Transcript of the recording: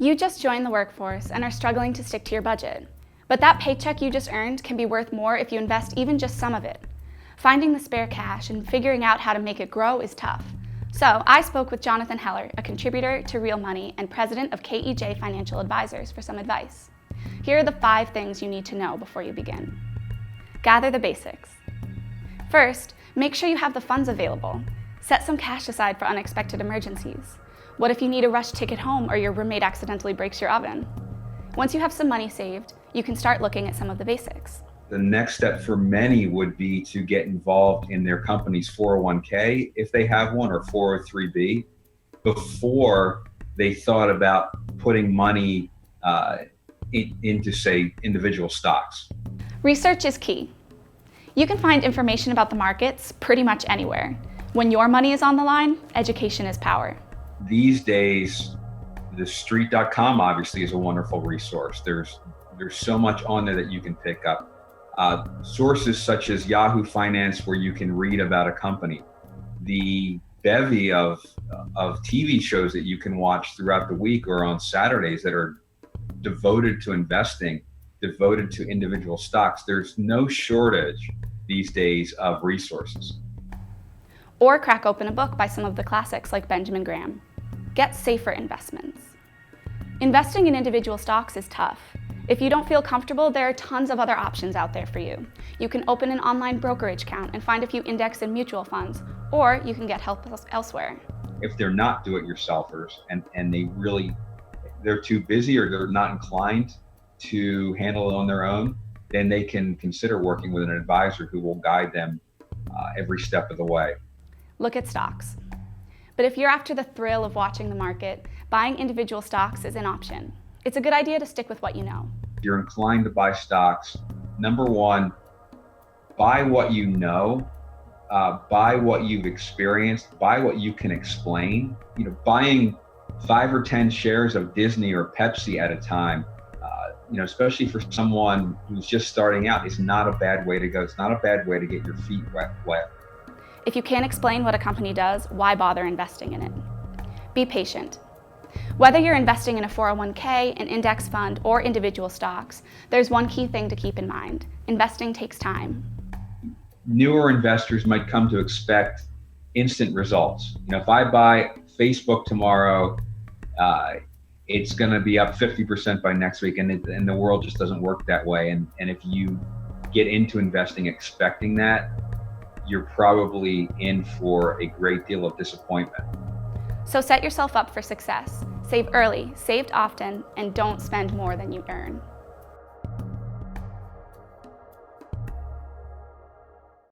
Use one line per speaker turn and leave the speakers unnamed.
You just joined the workforce and are struggling to stick to your budget. But that paycheck you just earned can be worth more if you invest even just some of it. Finding the spare cash and figuring out how to make it grow is tough. So I spoke with Jonathan Heller, a contributor to Real Money and president of KEJ Financial Advisors, for some advice. Here are the 5 things you need to know before you begin. Gather the basics. First, make sure you have the funds available. Set some cash aside for unexpected emergencies. What if you need a rush ticket home or your roommate accidentally breaks your oven? Once you have some money saved, you can start looking at some of the basics.
The next step for many would be to get involved in their company's 401k, if they have one, or 403b, before they thought about putting money into, say, individual stocks.
Research is key. You can find information about the markets pretty much anywhere. When your money is on the line, education is power.
These days, TheStreet.com obviously is a wonderful resource. There's so much on there that you can pick up. Sources such as Yahoo Finance, where you can read about a company. The bevy of TV shows that you can watch throughout the week or on Saturdays that are devoted to investing, devoted to individual stocks. There's no shortage these days of resources.
Or crack open a book by some of the classics like Benjamin Graham. Get safer investments. Investing in individual stocks is tough. If you don't feel comfortable, there are tons of other options out there for you. You can open an online brokerage account and find a few index and mutual funds, or you can get help elsewhere.
If they're not do-it-yourselfers and they're too busy or they're not inclined to handle it on their own, then they can consider working with an advisor who will guide them every step of the way.
Look at stocks. But if you're after the thrill of watching the market, buying individual stocks is an option. It's a good idea to stick with what you know.
If you're inclined to buy stocks, number one, buy what you know, buy what you've experienced, buy what you can explain. Buying 5 or 10 shares of Disney or Pepsi at a time, especially for someone who's just starting out, is not a bad way to go. It's not a bad way to get your feet wet.
If you can't explain what a company does, why bother investing in it? Be patient. Whether you're investing in a 401k, an index fund, or individual stocks, there's one key thing to keep in mind. Investing takes time.
Newer investors might come to expect instant results. If I buy Facebook tomorrow, it's going to be up 50% by next week, and the world just doesn't work that way. And if you get into investing expecting that, you're probably in for a great deal of disappointment.
So set yourself up for success. Save early, save often, and don't spend more than you earn.